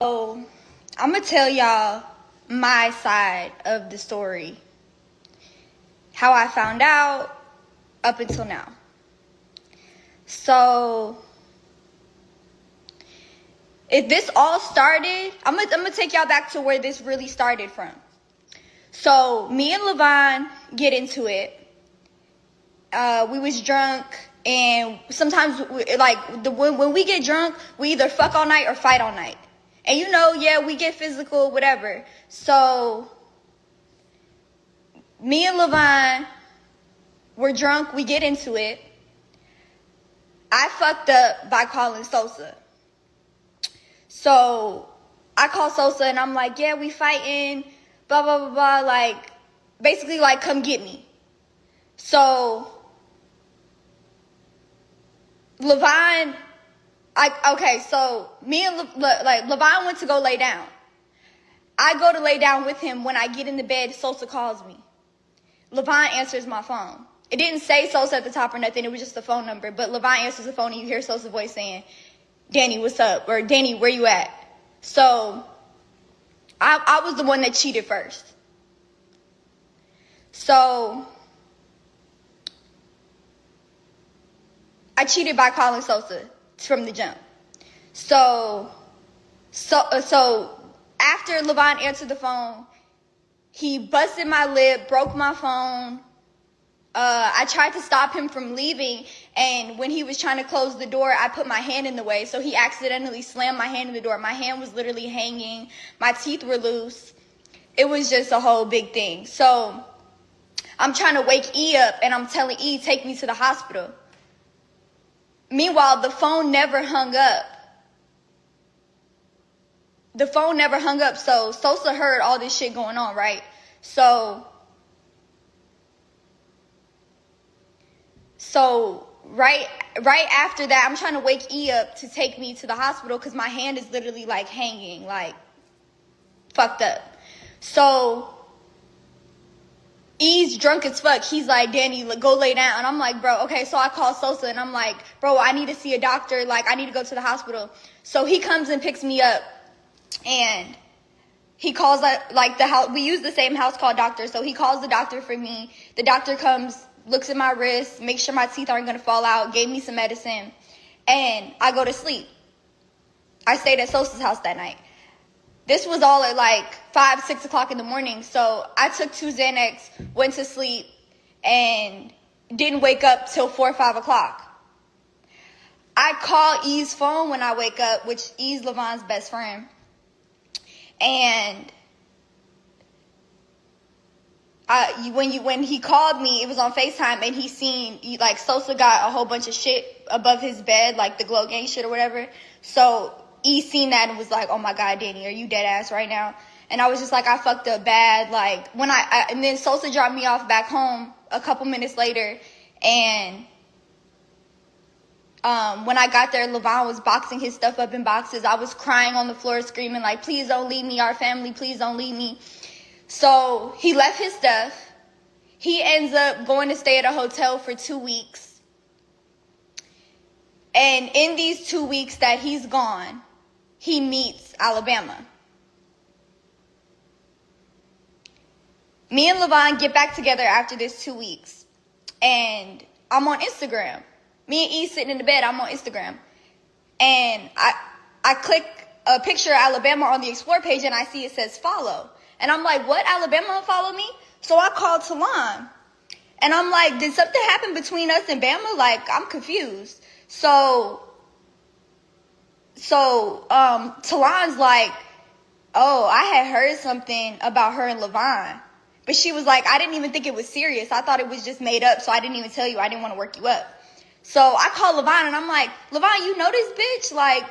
So, I'm going to tell y'all my side of the story. How I found out up until now. So, if this all started, I'm gonna take y'all back to where this really started from. So, me and Levon get into it. We was drunk, and sometimes, when we get drunk, we either fuck all night or fight all night. And we get physical, whatever. So, me and Levon, we're drunk, we get into it. I fucked up by calling Sosa. So, I call Sosa and I'm like, yeah, we fighting, blah, blah, blah, blah, basically, come get me. So, Levon, so me and Levon went to go lay down. I go to lay down with him. When I get in the bed, Sosa calls me. Levon answers my phone. It didn't say Sosa at the top or nothing. It was just the phone number. But Levon answers the phone and you hear Sosa's voice saying, Danny, what's up? Or Danny, where you at? So I was the one that cheated first. So I cheated by calling Sosa from the jump. So after Levon answered the phone, he busted my lip, broke my phone. I tried to stop him from leaving, and when he was trying to close the door, I put my hand in the way, so he accidentally slammed my hand in the door. My hand was literally hanging. My teeth were loose. It was just a whole big thing. So I'm trying to wake E up, and I'm telling E, take me to the hospital. Meanwhile, the phone never hung up. The phone never hung up, so Sosa heard all this shit going on, right? So right after that, I'm trying to wake E up to take me to the hospital because my hand is literally hanging, fucked up. So E's drunk as fuck. He's like, Danny, go lay down. And I'm like, bro, okay. So I call Sosa and I'm like, bro, I need to see a doctor. I need to go to the hospital. So he comes and picks me up and he calls the house. We use the same house call doctor. So he calls the doctor for me. The doctor comes, looks at my wrist, makes sure my teeth aren't going to fall out, gave me some medicine, and I go to sleep. I stayed at Sosa's house that night. This was all at 5, 6 o'clock in the morning. So I took 2 Xanax, went to sleep, and didn't wake up till 4 or 5 o'clock. I call E's phone when I wake up, which E's Levon's best friend. And when he called me, it was on FaceTime, and he seen, Sosa got a whole bunch of shit above his bed, the glow gang shit or whatever. So E seen that and was like, oh my God, Danny, are you dead ass right now? And I was just I fucked up bad. And then Sosa dropped me off back home a couple minutes later. And when I got there, Levon was boxing his stuff up in boxes. I was crying on the floor, screaming please don't leave me, our family, please don't leave me. So he left his stuff. He ends up going to stay at a hotel for 2 weeks. And in these 2 weeks that he's gone, he meets Alabama. Me and Levon get back together after this 2 weeks. And I'm on Instagram. Me and E sitting in the bed, I'm on Instagram. And I click a picture of Alabama on the Explore page and I see it says follow. And I'm like, what? Alabama follow me? So I called Talon. And I'm like, did something happen between us and Bama? I'm confused. So Talon's like, oh, I had heard something about her and Levon. But she was like, I didn't even think it was serious. I thought it was just made up, so I didn't even tell you. I didn't want to work you up. So I call Levon and I'm like, Levon, you know this bitch?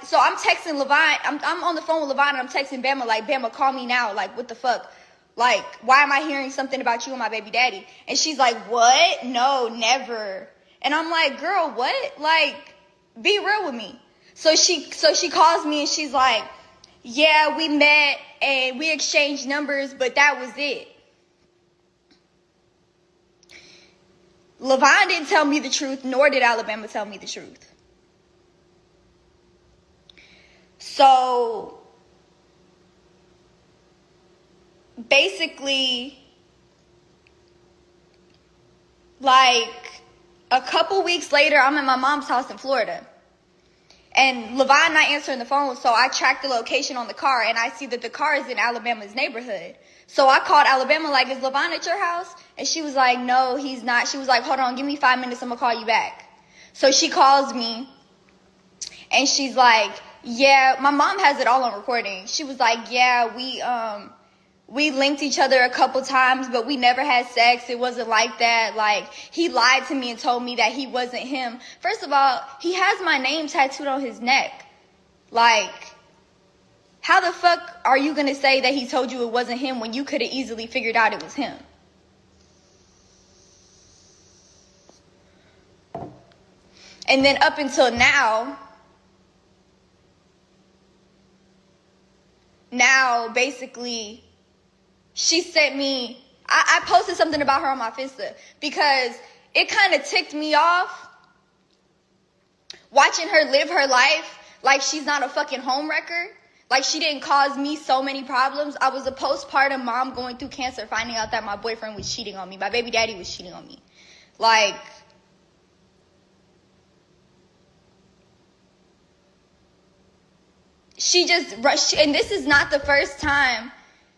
So I'm texting Levon. I'm on the phone with Levon and I'm texting Bama, Bama, call me now. What the fuck? Why am I hearing something about you and my baby daddy? And she's like, what? No, never. And I'm like, girl, what? Be real with me. So she calls me and she's like, yeah, we met and we exchanged numbers, but that was it. Levon didn't tell me the truth, nor did Alabama tell me the truth. So basically, like, a couple weeks later, I'm at my mom's house in Florida. And Levon not answering the phone, so I tracked the location on the car, and I see that the car is in Alabama's neighborhood. So I called Alabama, like, is Levon at your house? And she was like, no, he's not. She was like, hold on, give me 5 minutes, I'm gonna call you back. So she calls me, and she's like, yeah, my mom has it all on recording. She was like, yeah, we linked each other a couple times, but we never had sex. It wasn't like that. Like, he lied to me and told me that he wasn't him. First of all, he has my name tattooed on his neck. Like, how the fuck are you going to say that he told you it wasn't him when you could have easily figured out it was him? And then up until now basically, she sent me, I posted something about her on my Finsta because it kind of ticked me off watching her live her life like she's not a fucking homewrecker. Like, she didn't cause me so many problems. I was a postpartum mom going through cancer, finding out that my boyfriend was cheating on me. My baby daddy was cheating on me. Like, she just rushed, and this is not the first time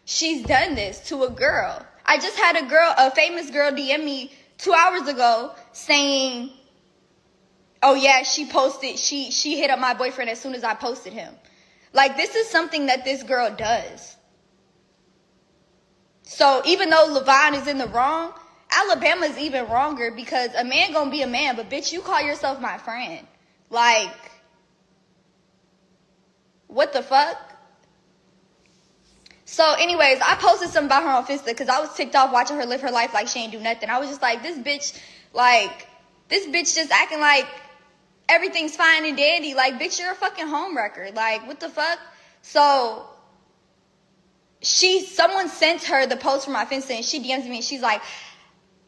she's done this to a girl. I just had a famous girl DM me 2 hours ago saying, oh yeah, she hit up my boyfriend as soon as I posted him. Like, this is something that this girl does. So even though Levon is in the wrong, Alabama's even wronger because a man gonna be a man, but bitch, you call yourself my friend. Like, what the fuck? So anyways, I posted something about her on Finsta because I was ticked off watching her live her life like she ain't do nothing. I was just like, this bitch just acting like everything's fine and dandy. Like, bitch, you're a fucking homewrecker. Like, what the fuck? So someone sent her the post from my Finsta and she DMs me and she's like,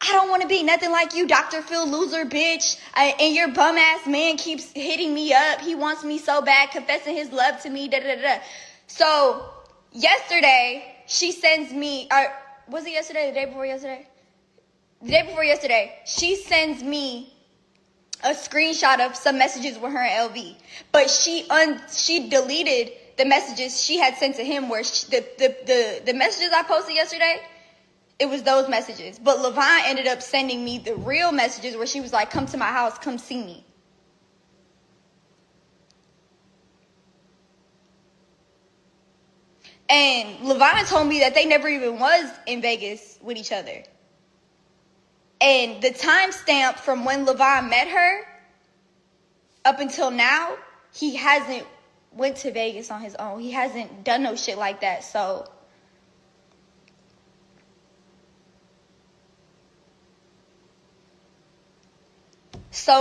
I don't want to be nothing like you, Dr. Phil loser, bitch. And your bum ass man keeps hitting me up. He wants me so bad, confessing his love to me, da da da. So yesterday, she sends me, was it yesterday, the day before yesterday? The day before yesterday, she sends me a screenshot of some messages with her and LV. But she deleted the messages she had sent to him where the messages I posted yesterday, it was those messages. But Levon ended up sending me the real messages where she was like, come to my house, come see me. And Levon told me that they never even was in Vegas with each other. And the timestamp from when Levon met her up until now, he hasn't went to Vegas on his own. He hasn't done no shit like that. So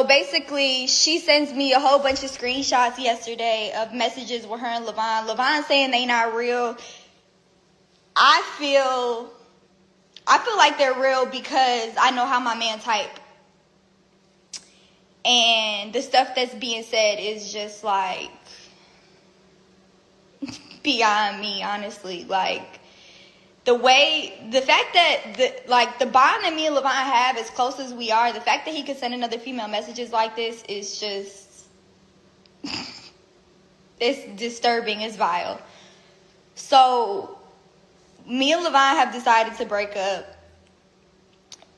basically, she sends me a whole bunch of screenshots yesterday of messages with her and Levon. Levon saying they not real. I feel like they're real because I know how my man type. And the stuff that's being said is just like beyond me, honestly. Like, the fact that the bond that me and Levon have, as close as we are, the fact that he could send another female messages like this is just, it's disturbing, it's vile. So, me and Levon have decided to break up.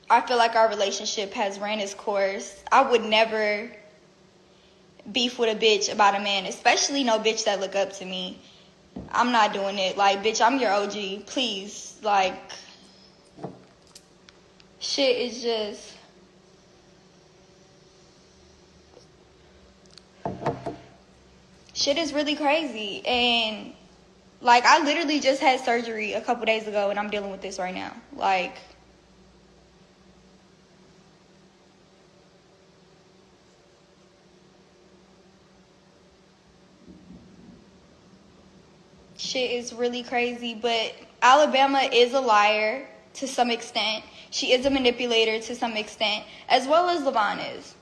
I feel like our relationship has ran its course. I would never beef with a bitch about a man, especially no bitch that look up to me. I'm not doing it. Like, bitch, I'm your OG. Please. Like, shit is just... shit is really crazy. And, like, I literally just had surgery a couple days ago and I'm dealing with this right now. Like... shit is really crazy, but Alabama is a liar to some extent. She is a manipulator to some extent, as well as Levon is.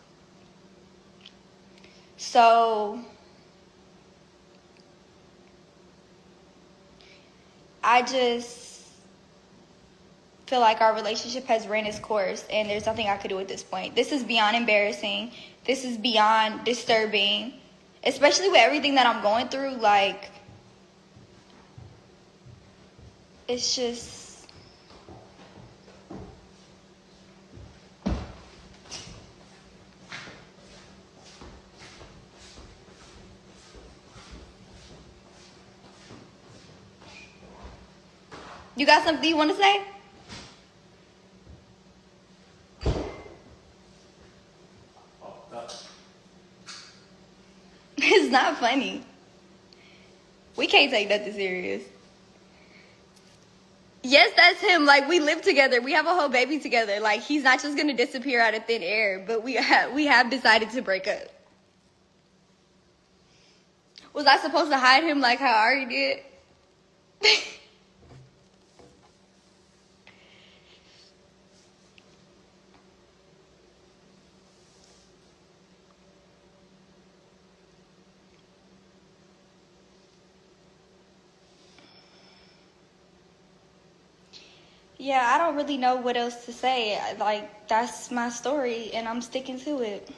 So, I feel like our relationship has ran its course and there's nothing I could do at this point. This is beyond embarrassing. This is beyond disturbing, especially with everything that I'm going through. Like, it's just... You got something you want to say? It's not funny. We can't take nothing serious. Yes, that's him. Like, we live together. We have a whole baby together. Like, he's not just gonna disappear out of thin air. But we have decided to break up. Was I supposed to hide him like how I already did? Yeah, I don't really know what else to say. Like, that's my story, and I'm sticking to it.